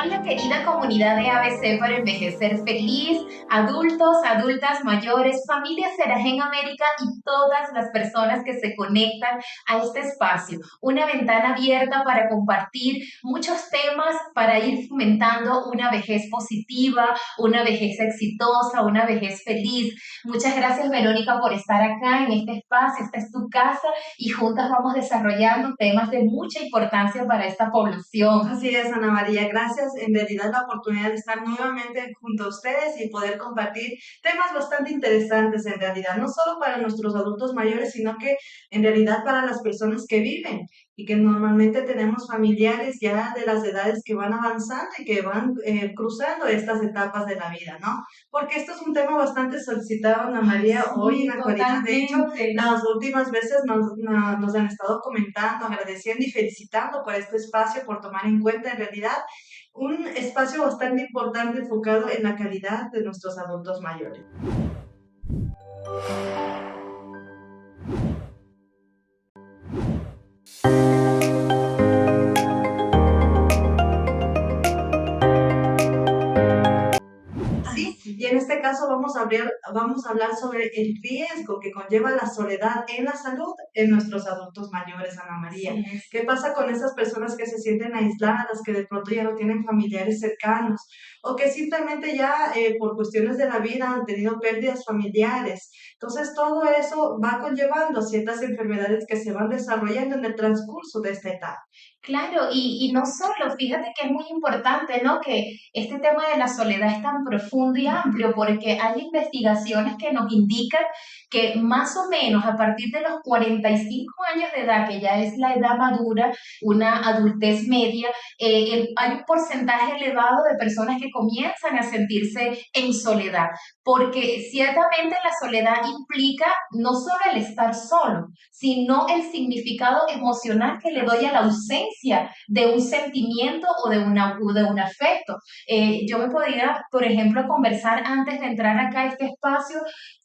Hola querida comunidad de ABC para envejecer feliz, adultos, adultas mayores, familias Seragen América y todas las personas que se conectan a este espacio. Una ventana abierta para compartir muchos temas para ir fomentando una vejez positiva, una vejez exitosa, una vejez feliz. Muchas gracias Verónica por estar acá en este espacio, esta es tu casa y juntas vamos desarrollando temas de mucha importancia para esta población. Así es, Ana María, gracias en realidad la oportunidad de estar nuevamente junto a ustedes y poder compartir temas bastante interesantes en realidad, no solo para nuestros adultos mayores, sino que en realidad para las personas que viven y que normalmente tenemos familiares ya de las edades que van avanzando y que van cruzando estas etapas de la vida, ¿no? Porque esto es un tema bastante solicitado, Ana María, hoy en Sí, la actualidad. De hecho, totalmente. las últimas veces nos han estado comentando, agradeciendo y felicitando por este espacio, por tomar en cuenta en realidad un espacio bastante importante enfocado en la calidad de nuestros adultos mayores. Sí, y en este caso vamos a hablar sobre el riesgo que conlleva la soledad en la salud en nuestros adultos mayores, Ana María. Sí. ¿Qué pasa con esas personas que se sienten aisladas, que de pronto ya no tienen familiares cercanos o que simplemente ya por cuestiones de la vida han tenido pérdidas familiares? Entonces todo eso va conllevando ciertas enfermedades que se van desarrollando en el transcurso de esta etapa. Claro, y no solo, fíjate que es muy importante, ¿no? Que este tema de la soledad es tan profundo y amplio porque hay investigaciones que nos indican que más o menos a partir de los 45 años de edad, que ya es la edad madura, una adultez media, hay un porcentaje elevado de personas que comienzan a sentirse en soledad, porque ciertamente la soledad implica no solo el estar solo, sino el significado emocional que le doy a la ausencia de un sentimiento o de un afecto. Yo me podría, por ejemplo, conversar antes de entrar acá a este espacio,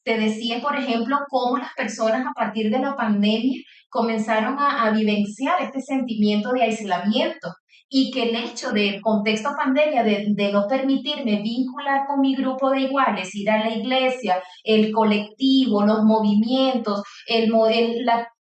te decía, por ejemplo, cómo las personas a partir de la pandemia comenzaron a vivenciar este sentimiento de aislamiento y que el hecho del contexto pandemia, de no permitirme vincular con mi grupo de iguales, ir a la iglesia, el colectivo, los movimientos,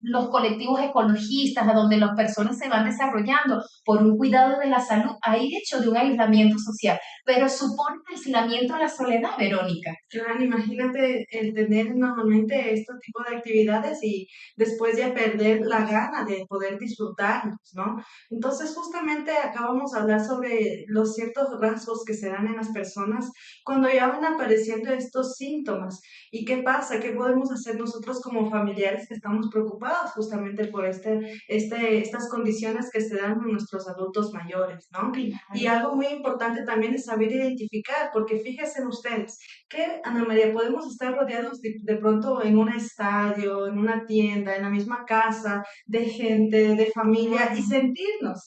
los colectivos ecologistas, a donde las personas se van desarrollando por un cuidado de la salud, hay hecho de un aislamiento social, pero supone un aislamiento a la soledad, Verónica. Claro, imagínate el tener normalmente este tipo de actividades y después ya perder la gana de poder disfrutarlos, ¿no? Entonces, justamente acá vamos a hablar sobre los ciertos rasgos que se dan en las personas cuando ya van apareciendo estos síntomas. ¿Y qué pasa? ¿Qué podemos hacer nosotros como familiares que estamos preocupados justamente por estas condiciones que se dan en nuestros adultos mayores, ¿no? Y algo muy importante también es saber identificar, porque fíjense ustedes, que, Ana María, podemos estar rodeados de pronto en un estadio, en una tienda, en la misma casa, de gente, de familia, y sentirnos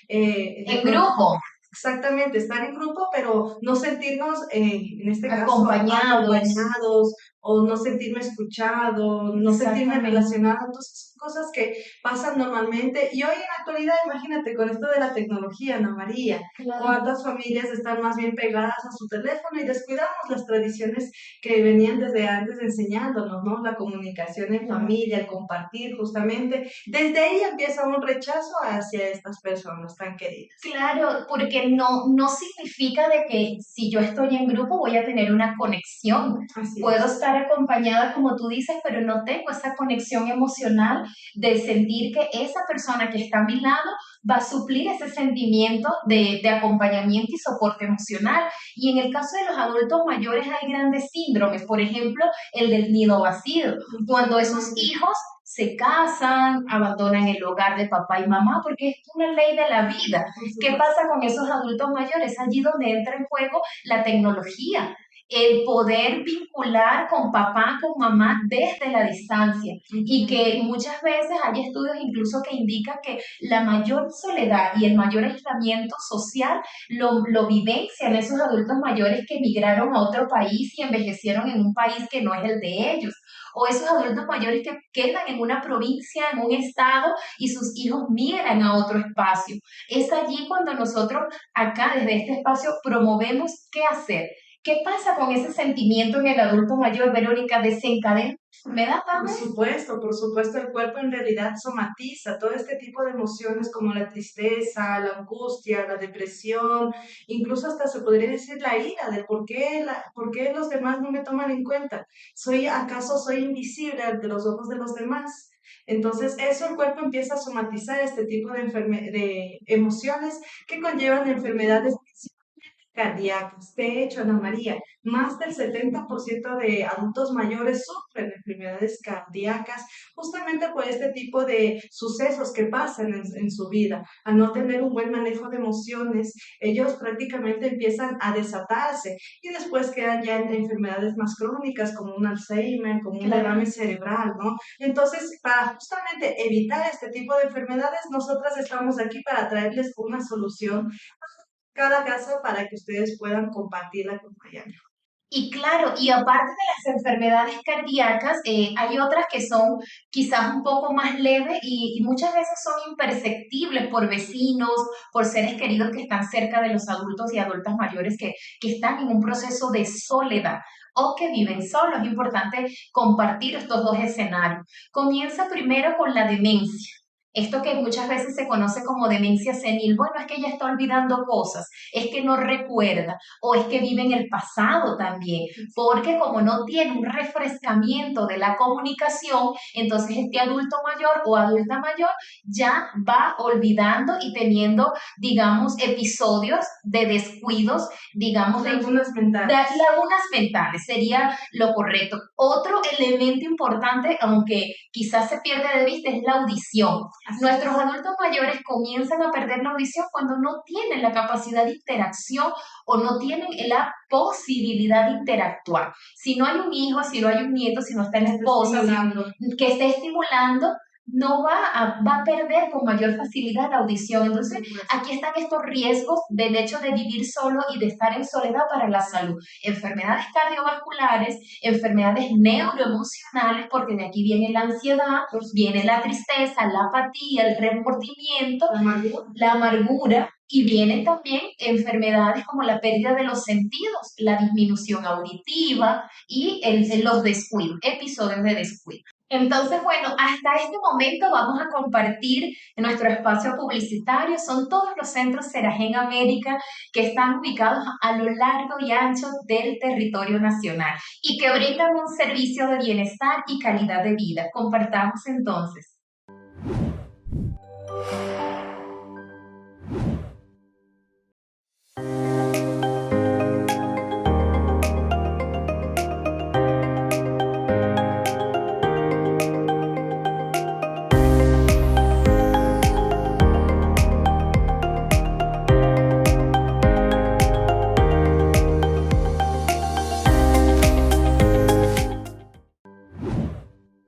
de En pronto, grupo, exactamente, estar en grupo, pero no sentirnos, en este caso, acompañados, acompañados o no sentirme escuchado, no sentirme exactamente. relacionado. Entonces, son cosas que pasan normalmente. Y hoy en la actualidad, imagínate, con esto de la tecnología, Ana María, Claro. cuántas familias están más bien pegadas a su teléfono y descuidamos las tradiciones que venían desde antes enseñándonos, ¿no? La comunicación en familia, el compartir justamente. Desde ahí empieza un rechazo hacia estas personas tan queridas. Claro, porque no significa de que si yo estoy en grupo voy a tener una conexión. Así Puedo es. estar acompañada, como tú dices, pero no tengo esa conexión emocional de sentir que esa persona que está a mi lado va a suplir ese sentimiento de acompañamiento y soporte emocional. Y en el caso de los adultos mayores hay grandes síndromes, por ejemplo, el del nido vacío, cuando esos Exactamente. hijos se casan, abandonan el hogar de papá y mamá, porque es una ley de la vida. Por ¿Qué supuesto. pasa con esos adultos mayores? Allí donde entra en juego la tecnología. el poder vincular con papá, con mamá desde la distancia y Ujú. que muchas veces hay estudios incluso que indican que la mayor soledad y el mayor aislamiento social lo vivencian esos adultos mayores que emigraron a otro país y envejecieron en un país que no es el de ellos. O esos adultos mayores que quedan en una provincia, en un estado, y sus hijos migran a otro espacio. Es allí cuando nosotros acá, desde este espacio, promovemos qué hacer. ¿Qué pasa con ese sentimiento en el adulto mayor, Verónica? ¿Desencadena enfermedad tal vez? Por supuesto, el cuerpo en realidad somatiza todo este tipo de emociones como la tristeza, la angustia, la depresión, incluso hasta se podría decir la ira de por qué los demás no me toman en cuenta. ¿Acaso soy invisible ante los ojos de los demás? Entonces, eso el cuerpo empieza a somatizar este tipo de emociones que conllevan enfermedades cardíacas. De hecho, Ana María, más del 70% de adultos mayores sufren enfermedades cardíacas justamente por este tipo de sucesos que pasan en su vida. Al no tener un buen manejo de emociones, ellos prácticamente empiezan a desatarse y después quedan ya en enfermedades más crónicas como un Alzheimer, como un derrame Claro. cerebral, ¿no? Entonces, para justamente evitar este tipo de enfermedades, nosotras estamos aquí para traerles una solución cada caso para que ustedes puedan compartirla con Miami. Y claro, y aparte de las enfermedades cardíacas, hay otras que son quizás un poco más leves y muchas veces son imperceptibles por vecinos, por seres queridos que están cerca de los adultos y adultas mayores que están en un proceso de soledad o que viven solos. Es importante compartir estos dos escenarios. Comienza primero con la demencia. Esto que muchas veces se conoce como demencia senil, bueno, es que ella está olvidando cosas, es que no recuerda o es que vive en el pasado también, porque como no tiene un refrescamiento de la comunicación, entonces este adulto mayor o adulta mayor ya va olvidando y teniendo, digamos, episodios de descuidos, digamos, Lagunas mentales. lagunas mentales, sería lo correcto. Otro elemento importante, aunque quizás se pierde de vista, es la audición. Así Nuestros es. adultos mayores comienzan a perder la audición cuando no tienen la capacidad de interacción o no tienen la posibilidad de interactuar. Si no hay un hijo, si no hay un nieto, si no está Que la esté esposa, estimulando. que esté estimulando, no va a perder con mayor facilidad la audición. Por Entonces, supuesto. aquí están estos riesgos del hecho de vivir solo y de estar en soledad para la salud. Enfermedades cardiovasculares, enfermedades neuroemocionales, porque de aquí viene la ansiedad, Por viene supuesto. la tristeza, la apatía, el remordimiento, La amargura. la amargura y vienen también enfermedades como la pérdida de los sentidos, la disminución auditiva y los descuidos, episodios de descuido. Entonces, bueno, hasta este momento vamos a compartir nuestro espacio publicitario. Son todos los centros Seragen América que están ubicados a lo largo y ancho del territorio nacional y que brindan un servicio de bienestar y calidad de vida. Compartamos entonces.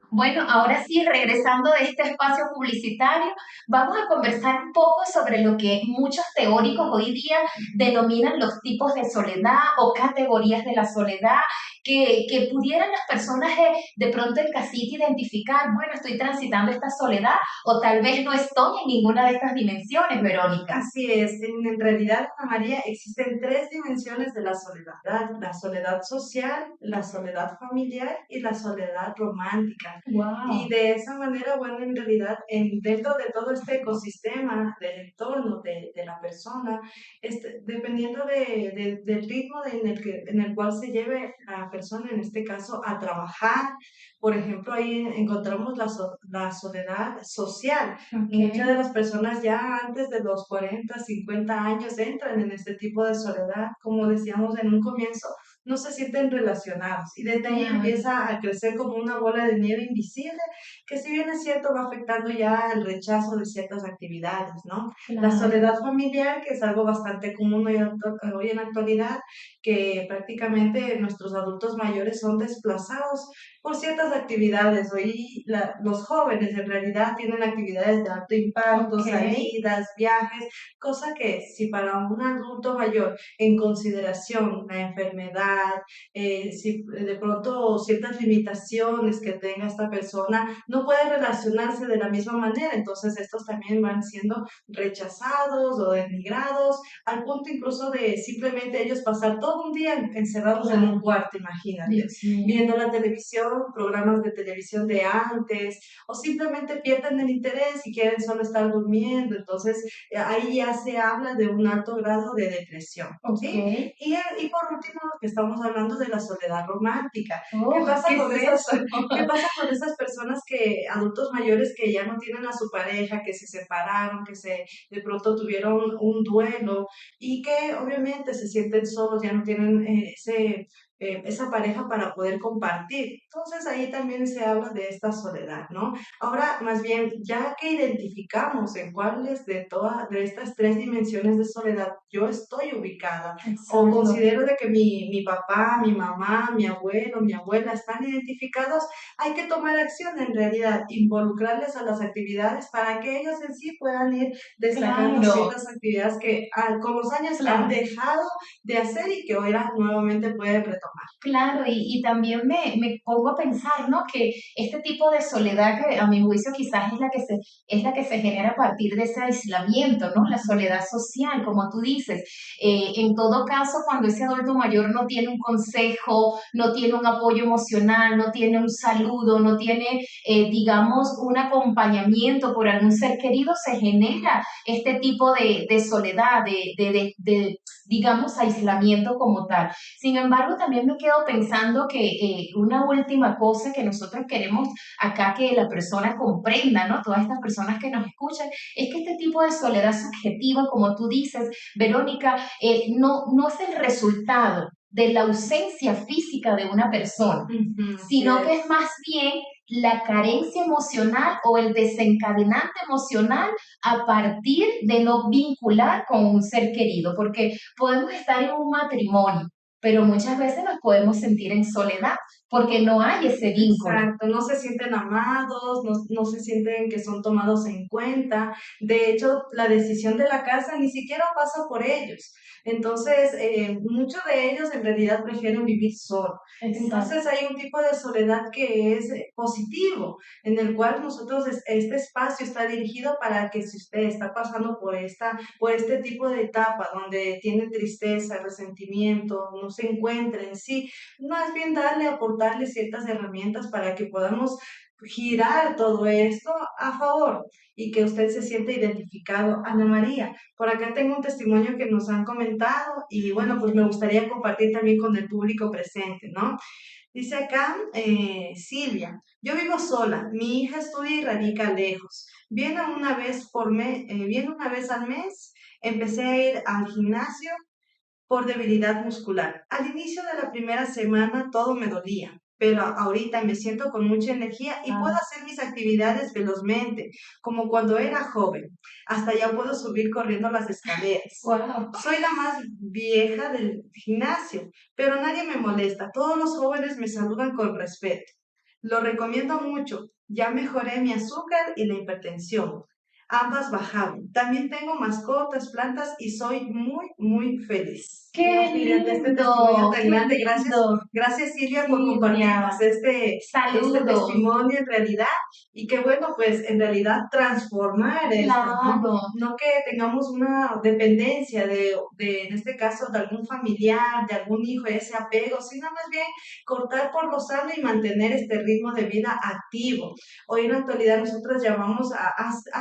Bueno, ahora sí, regresando de este espacio publicitario, vamos a conversar un poco sobre lo que muchos teóricos hoy día denominan los tipos de soledad o categorías de la soledad, que pudieran las personas de pronto en casita identificar, bueno, estoy transitando esta soledad o tal vez no estoy en ninguna de estas dimensiones, Verónica. Así es, en realidad, Ana María, existen tres dimensiones de la soledad: la soledad social, la soledad familiar y la soledad romántica. Y Wow. de esa manera, bueno, en realidad, dentro de todo este ecosistema del entorno de la persona, dependiendo del ritmo en el cual se lleve la persona, en este caso, a trabajar, por ejemplo, ahí encontramos la soledad social. Muchas de Ok. las personas ya antes de los 40, 50 años entran en este tipo de soledad. Como decíamos en un comienzo, no se sienten relacionados y desde ahí Claro, empieza a crecer como una bola de nieve invisible que si bien es cierto va afectando ya el rechazo de ciertas actividades, ¿no? La claro. soledad familiar, que es algo bastante común hoy en la actualidad, que prácticamente nuestros adultos mayores son desplazados por ciertas actividades. Hoy los jóvenes en realidad tienen actividades de alto impacto, Ok, salidas, viajes, cosa que si para un adulto mayor en consideración la enfermedad, si de pronto ciertas limitaciones que tenga esta persona, no puede relacionarse de la misma manera, entonces estos también van siendo rechazados o denigrados, al punto incluso de simplemente ellos pasar todo un día encerrados en un claro. cuarto, imagínate, Dios mío. viendo la televisión, programas de televisión de antes, o simplemente pierden el interés y quieren solo estar durmiendo, entonces ahí ya se habla de un alto grado de depresión, Ok. ¿sí? Y por último, que estamos hablando de la soledad romántica. ¿Qué Oh, pasa ¿qué con es esas, eso? qué pasa con esas personas que, adultos mayores que ya no tienen a su pareja, que se separaron, de pronto tuvieron un duelo y que obviamente se sienten solos, ya no tienen esa pareja para poder compartir? Entonces ahí también se habla de esta soledad, ¿no? Ahora, más bien, ya que identificamos en cuáles de todas de estas tres dimensiones de soledad yo estoy ubicada, o Exacto. considero de que mi papá, mi mamá, mi abuelo, mi abuela están identificados, hay que tomar acción en realidad, involucrarles a las actividades para que ellos en sí puedan ir destacando Claro, ciertas actividades que con los años han claro. dejado de hacer y que ahora nuevamente pueden retomar. Claro, y también me pongo a pensar, ¿no? Que este tipo de soledad que a mi juicio quizás es la que se genera a partir de ese aislamiento, ¿no? La soledad social, como tú dices. En todo caso, cuando ese adulto mayor no tiene un consejo, no tiene un apoyo emocional, no tiene un saludo, no tiene, digamos, un acompañamiento por algún ser querido, se genera este tipo de soledad, digamos, aislamiento como tal. Sin embargo, también me quedo pensando que una última cosa que nosotros queremos acá que la persona comprenda, ¿no? Todas estas personas que nos escuchan, es que este tipo de soledad subjetiva, como tú dices, Verónica, no es el resultado de la ausencia física de una persona, Ujú, así sino que es es. más bien la carencia emocional o el desencadenante emocional a partir de no vincular con un ser querido, porque podemos estar en un matrimonio, pero muchas veces nos podemos sentir en soledad porque no hay ese vínculo. Exacto, no se sienten amados, no se sienten que son tomados en cuenta. De hecho, la decisión de la casa ni siquiera pasa por ellos. Entonces, muchos de ellos en realidad prefieren vivir solo. Exacto. Entonces, hay un tipo de soledad que es positivo, en el cual nosotros, este espacio está dirigido para que si usted está pasando por este tipo de etapa donde tiene tristeza, resentimiento, no se encuentra en sí, más bien aportarle ciertas herramientas para que podamos girar todo esto a favor y que usted se sienta identificado. Ana María, por acá tengo un testimonio que nos han comentado y bueno, pues me gustaría compartir también con el público presente, ¿no? Dice acá Silvia, yo vivo sola, mi hija estudia y radica lejos. Viene una vez al mes, empecé a ir al gimnasio por debilidad muscular. Al inicio de la primera semana todo me dolía, pero ahorita me siento con mucha energía y puedo Ah, hacer mis actividades velozmente, como cuando era joven. Hasta ya puedo subir corriendo las escaleras. wow. Soy la más vieja del gimnasio, pero nadie me molesta. Todos los jóvenes me saludan con respeto. Lo recomiendo mucho. Ya mejoré mi azúcar y la hipertensión. Ambas bajaron. También tengo mascotas, plantas y soy muy, muy feliz. Imagínate este testimonio tan Qué grande. Gracias, lindo, gracias Silvia por compartirnos Silvia. este Saludos. testimonio en realidad y que bueno, pues en realidad transformar esto, ¿no? Claro, No que tengamos una dependencia en este caso, de algún familiar, de algún hijo, ese apego, sino más bien cortar por lo sano y mantener este ritmo de vida activo. Hoy en la actualidad nosotros llamamos a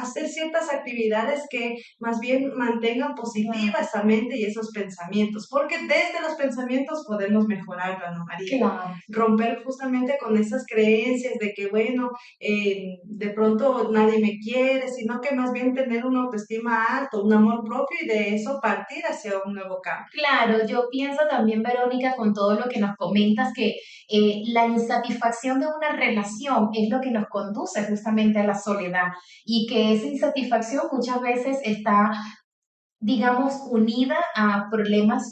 hacer ciertas actividades que más bien mantengan positiva claro, esa mente y esos pensamientos, porque desde los pensamientos podemos mejorar, Ana María. claro. Romper justamente con esas creencias de que, bueno, de pronto nadie me quiere, sino que más bien tener una autoestima alta, un amor propio y de eso partir hacia un nuevo cambio. Claro, yo pienso también, Verónica, con todo lo que nos comentas, que la insatisfacción de una relación es lo que nos conduce justamente a la soledad y que esa insatisfacción muchas veces está, digamos, unida a problemas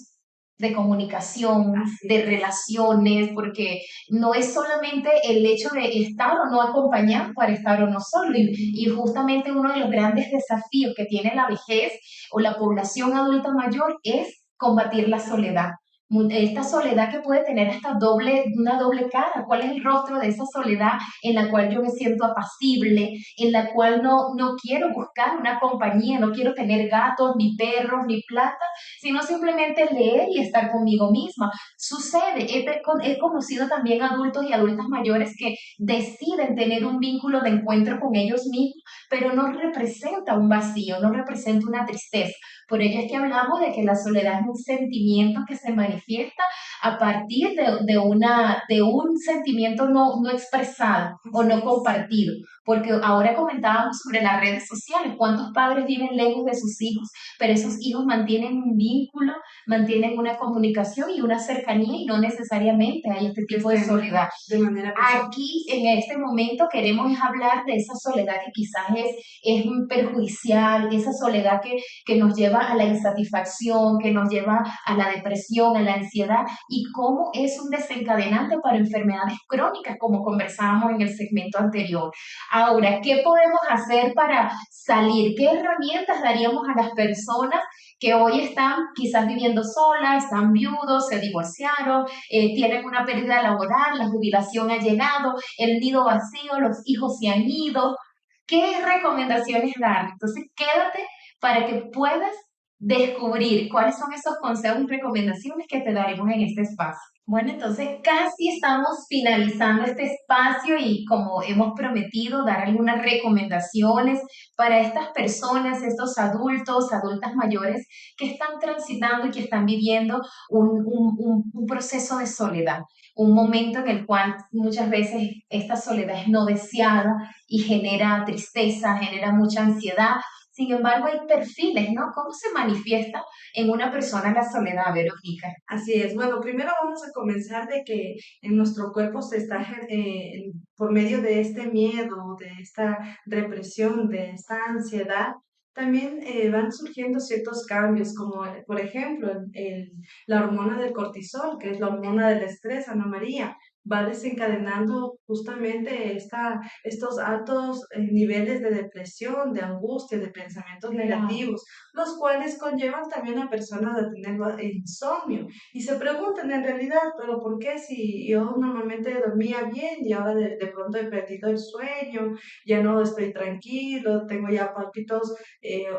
de comunicación, Así de es. relaciones, porque no es solamente el hecho de estar o no acompañado para estar o no solo. Y Ujú. justamente uno de los grandes desafíos que tiene la vejez o la población adulta mayor es combatir la soledad. Esta soledad que puede tener hasta una doble cara. ¿Cuál es el rostro de esa soledad en la cual yo me siento apacible, en la cual no quiero buscar una compañía, no quiero tener gatos, ni perros, ni plata, sino simplemente leer y estar conmigo misma? Sucede, he conocido también adultos y adultas mayores que deciden tener un vínculo de encuentro con ellos mismos, pero no representa un vacío, no representa una tristeza. Por ello es que hablamos de que la soledad es un sentimiento que se manifiesta a partir de un sentimiento no expresado o Así no es. compartido. Porque ahora comentábamos sobre las redes sociales, cuántos padres viven lejos de sus hijos, pero esos hijos mantienen un vínculo, mantienen una comunicación y una cercanía y no necesariamente hay este tipo de Estén soledad. de manera presencial. Aquí, en este momento, queremos hablar de esa soledad que quizás es perjudicial, esa soledad que nos lleva a la insatisfacción, que nos lleva a la depresión, a la ansiedad, y cómo es un desencadenante para enfermedades crónicas, como conversábamos en el segmento anterior. Ahora, ¿qué podemos hacer para salir? ¿Qué herramientas daríamos a las personas que hoy están quizás viviendo solas, están viudos, se divorciaron, tienen una pérdida laboral, la jubilación ha llegado, el nido vacío, los hijos se han ido? ¿Qué recomendaciones dar? Entonces, quédate para que puedas descubrir cuáles son esos consejos y recomendaciones que te daremos en este espacio. Bueno, entonces casi estamos finalizando este espacio y como hemos prometido, dar algunas recomendaciones para estas personas, estos adultos, adultas mayores que están transitando y que están viviendo un proceso de soledad, un momento en el cual muchas veces esta soledad es no deseada y genera tristeza, genera mucha ansiedad. Sin embargo, hay perfiles, ¿no? ¿Cómo se manifiesta en una persona la soledad, Verónica? Así es. Bueno, primero vamos a comenzar de que en nuestro cuerpo se está, por medio de este miedo, de esta represión, de esta ansiedad, también van surgiendo ciertos cambios, como por ejemplo la hormona del cortisol, que es la hormona del estrés, Ana María, va desencadenando justamente estos altos niveles de depresión, de angustia, de pensamientos Claro, negativos, los cuales conllevan también a personas a tener insomnio. Y se preguntan en realidad, pero ¿por qué si yo normalmente dormía bien y ahora de pronto he perdido el sueño, ya no estoy tranquilo, tengo ya palpitos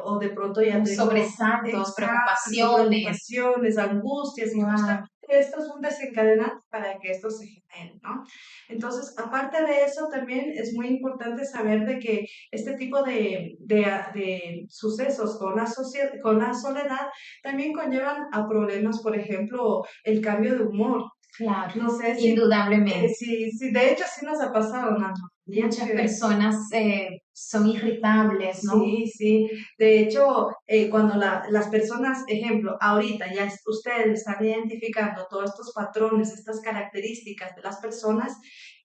o de pronto ya como tengo sobresaltos, exacto, preocupaciones. preocupaciones, angustias y justamente Wow, esto es un desencadenante para que esto se genere, ¿no? Entonces, aparte de eso, también es muy importante saber de que este tipo de sucesos con la soledad también conllevan a problemas, por ejemplo, el cambio de humor. claro, No sé indudablemente. si de hecho sí nos ha pasado, Ana María, Muchas que personas son irritables, ¿no? sí, sí. De hecho, cuando las personas, ejemplo, ahorita ya usted está identificando todos estos patrones, estas características de las personas,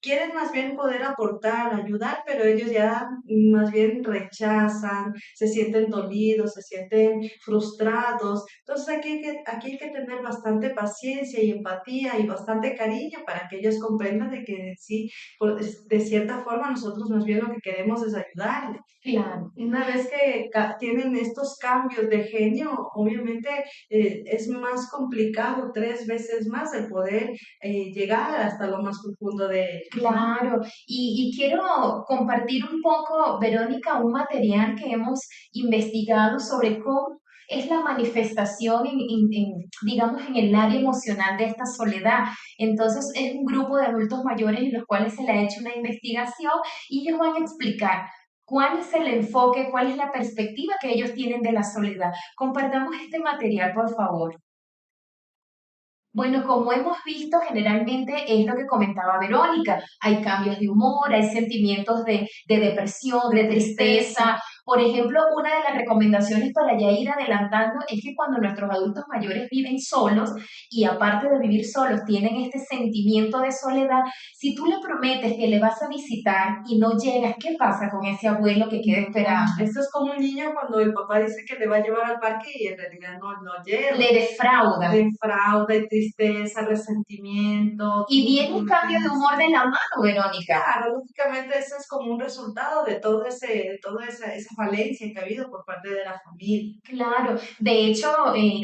quieren más bien poder aportar, ayudar, pero ellos ya más bien rechazan, se sienten dolidos, se sienten frustrados. Entonces aquí hay que tener bastante paciencia y empatía y bastante cariño para que ellos comprendan de que sí, de cierta forma nosotros más bien lo que queremos es ayudarles. Claro. Una vez que tienen estos cambios de genio, obviamente es más complicado 3 veces más el poder llegar hasta lo más profundo de ellos, ¿no? Claro, y quiero compartir un poco, Verónica, un material que hemos investigado sobre cómo es la manifestación digamos, en el área emocional de esta soledad. Entonces, es un grupo de adultos mayores en los cuales se le ha hecho una investigación y ellos van a explicar ¿Cuál es el enfoque? ¿Cuál es la perspectiva que ellos tienen de la soledad? Compartamos este material, por favor. Bueno, como hemos visto, generalmente es lo que comentaba Verónica. Hay cambios de humor, hay sentimientos de depresión, de de tristeza. tristeza. Por ejemplo, una de las recomendaciones para ya ir adelantando es que cuando nuestros adultos mayores viven solos y aparte de vivir solos tienen este sentimiento de soledad, si tú le prometes que le vas a visitar y no llegas, ¿qué pasa con ese abuelo que queda No, esperando? esto es como un niño cuando el papá dice que le va a llevar al parque y en realidad no lleva. Le defrauda. De fraude, tristeza, resentimiento, Y tú viene un lo cambio de tienes. humor de la mano, Verónica. Claro, lógicamente eso es como un resultado de de toda esa falencia que ha habido por parte de la familia. Claro, de hecho,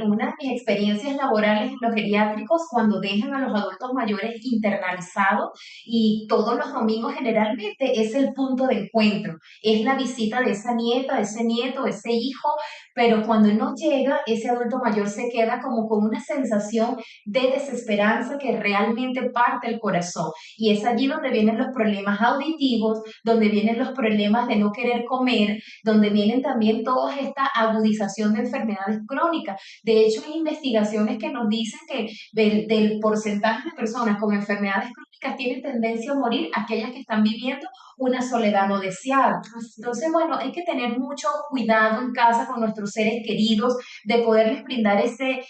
una de mis experiencias laborales en los geriátricos, cuando dejan a los adultos mayores internalizados y todos los domingos generalmente es el punto de encuentro, es la visita de esa nieta, de ese nieto, de ese hijo, pero cuando no llega, ese adulto mayor se queda como con una sensación de desesperanza que realmente parte el corazón. Y es allí donde vienen los problemas auditivos, donde vienen los problemas de no querer comer, donde vienen también toda esta agudización de enfermedades crónicas. De hecho, hay investigaciones que nos dicen que del porcentaje de personas con enfermedades crónicas tienen tendencia a morir aquellas que están viviendo una soledad no deseada. Así Entonces, es. bueno, hay que tener mucho cuidado en casa con nuestros seres queridos, de poderles brindar ese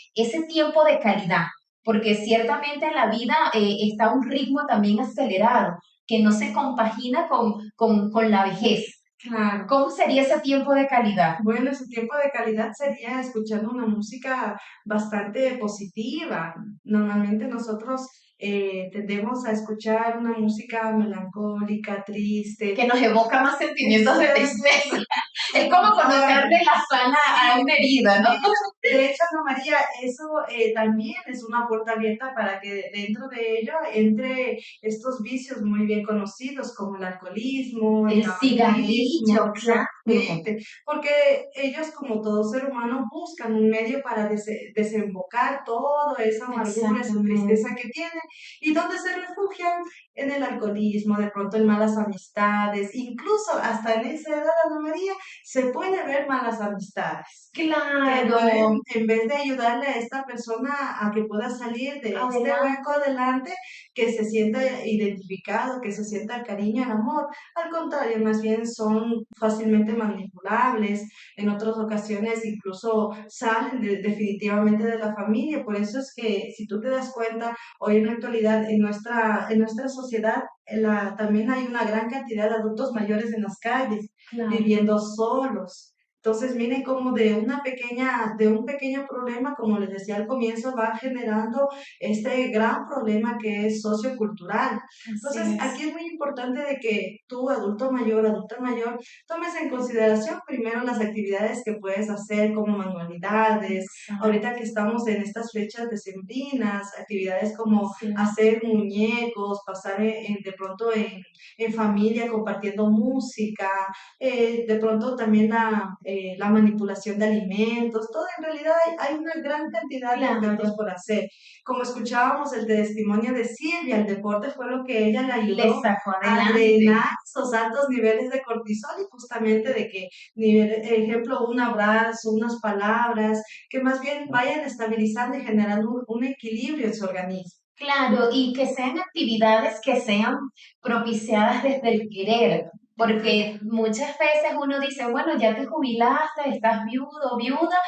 tiempo de calidad, porque ciertamente la vida está a un ritmo también acelerado, que no se compagina con la vejez. Claro. ¿Cómo sería ese tiempo de calidad? Bueno, ese tiempo de calidad sería escuchando una música bastante positiva. Normalmente nosotros tendemos a escuchar una música melancólica, triste. Que nos evoca más sentimientos de tristeza. Es como Claro. colocarle la sal a una herida, ¿no? De hecho, Ana María, eso también es una puerta abierta para que dentro de ello entre estos vicios muy bien conocidos como el alcoholismo, el El tabaquismo, cigarrillo, claro. exactamente, porque ellos como todo ser humano buscan un medio para desembocar toda esa amargura, esa tristeza Exactamente. que tienen y donde se refugian en el alcoholismo, de pronto en malas amistades, incluso hasta en esa edad, Ana María, se puede ver malas amistades que pueden, Claro. en vez de ayudarle a esta persona a que pueda salir de este Adelante. hueco adelante, que se sienta identificado, que se sienta el cariño, el amor, al contrario, más bien son fácilmente manipulables, en otras ocasiones incluso salen definitivamente de la familia, por eso es que si tú te das cuenta, hoy en la actualidad en nuestra sociedad también hay una gran cantidad de adultos mayores en las calles, Claro. viviendo solos. Entonces, miren cómo de un pequeño problema, como les decía al comienzo, va generando este gran problema que es sociocultural. Así Entonces, es. aquí es muy importante de que tú, adulto mayor, adulta mayor, tomes en consideración primero las actividades que puedes hacer como manualidades. Exacto. Ahorita que estamos en estas fechas decembrinas, actividades como Así es. hacer muñecos, pasar de pronto en familia compartiendo música, de pronto también la manipulación de alimentos, todo en realidad hay una gran cantidad de intentos Claro. por hacer. Como escuchábamos el testimonio de Silvia, el deporte fue lo que ella le Le ayudó sacó a adelante. drenar esos altos niveles de cortisol y justamente de que, nivel, ejemplo, un abrazo, unas palabras, que más bien vayan estabilizando y generando un equilibrio en su organismo. Claro, y que sean actividades que sean propiciadas desde el querer, porque muchas veces uno dice, bueno, ya te jubilaste, estás viudo o viuda,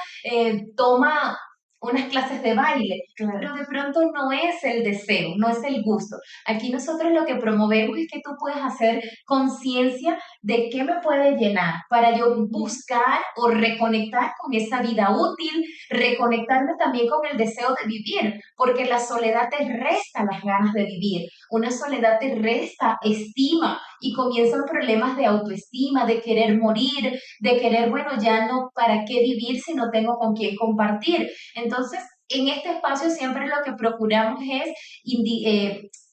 toma unas clases de baile, Claro. pero de pronto no es el deseo, no es el gusto. Aquí nosotros lo que promovemos es que tú puedas hacer conciencia de qué me puede llenar para yo buscar o reconectar con esa vida útil, reconectarme también con el deseo de vivir, porque la soledad te resta las ganas de vivir, una soledad te resta estima y comienzan problemas de autoestima, de querer morir, de querer, bueno, ya no, ¿para qué vivir si no tengo con quién compartir? Entonces, en este espacio siempre lo que procuramos es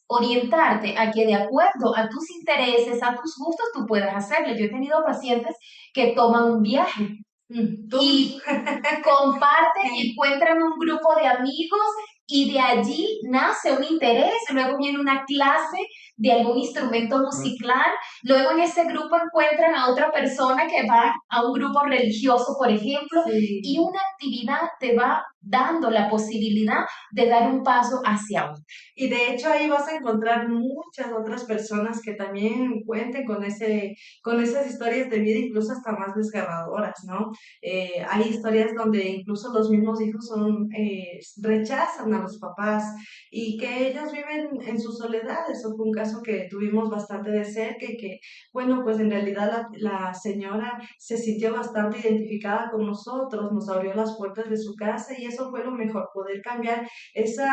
orientarte a que de acuerdo a tus intereses, a tus gustos, tú puedas hacerlo. Yo he tenido pacientes que toman un viaje Tú, y comparten y encuentran un grupo de amigos y de allí nace un interés, luego viene una clase de algún instrumento musical, luego en ese grupo encuentran a otra persona que va a un grupo religioso, por ejemplo, y Sí. una actividad te va dando la posibilidad de dar un paso hacia otra. Y de hecho ahí vas a encontrar muchas otras personas que también cuenten con esas historias de vida, incluso hasta más desgarradoras, ¿no? Hay historias donde incluso los mismos hijos rechazan a los papás y que ellos viven en su soledad. Eso fue un caso que tuvimos bastante de cerca y que, bueno, pues en realidad la señora se sintió bastante identificada con nosotros, nos abrió las puertas de su casa y eso fue lo mejor, poder cambiar ese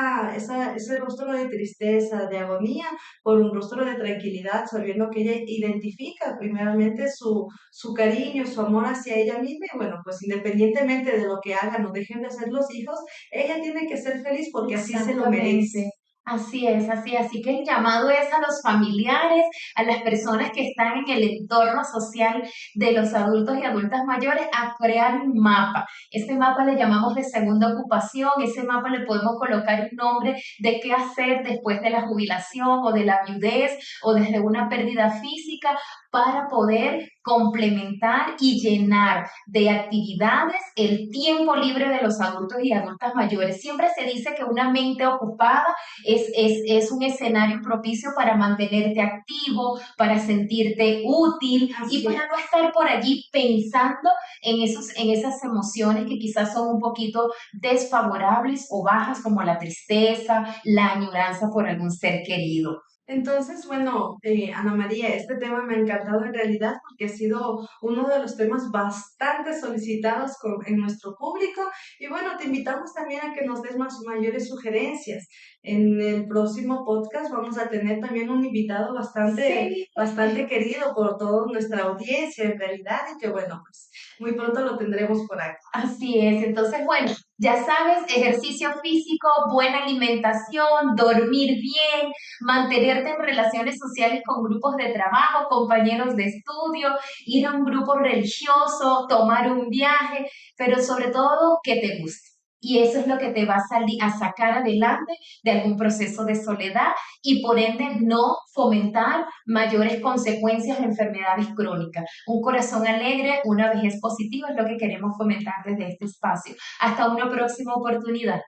rostro de tristeza, de agonía, por un rostro de tranquilidad, sabiendo que ella identifica primeramente su cariño, su amor hacia ella misma, y bueno, pues independientemente de lo que hagan o dejen de hacer los hijos, ella tiene que ser feliz porque así se lo merece. Exactamente. Así es, así. Así que el llamado es a los familiares, a las personas que están en el entorno social de los adultos y adultas mayores a crear un mapa. Ese mapa le llamamos de segunda ocupación, ese mapa le podemos colocar un nombre de qué hacer después de la jubilación o de la viudez o desde una pérdida física para poder complementar y llenar de actividades el tiempo libre de los adultos y adultas mayores. Siempre se dice que una mente ocupada es un escenario propicio para mantenerte activo, para sentirte útil y Así para no es. estar por allí pensando en esas emociones que quizás son un poquito desfavorables o bajas, como la tristeza, la añoranza por algún ser querido. Entonces, bueno, Ana María, este tema me ha encantado en realidad porque ha sido uno de los temas bastante solicitados en nuestro público y bueno, te invitamos también a que nos des mayores sugerencias. En el próximo podcast vamos a tener también un invitado Sí, bastante querido por toda nuestra audiencia en realidad y que bueno, pues muy pronto lo tendremos por acá. así es, entonces bueno, ya sabes, ejercicio físico, buena alimentación, dormir bien, mantenerte en relaciones sociales con grupos de trabajo, compañeros de estudio, ir a un grupo religioso, tomar un viaje, pero sobre todo que te guste. Y eso es lo que te va a sacar adelante de algún proceso de soledad y por ende no fomentar mayores consecuencias de enfermedades crónicas. Un corazón alegre, una vejez positiva es lo que queremos fomentar desde este espacio. Hasta una próxima oportunidad.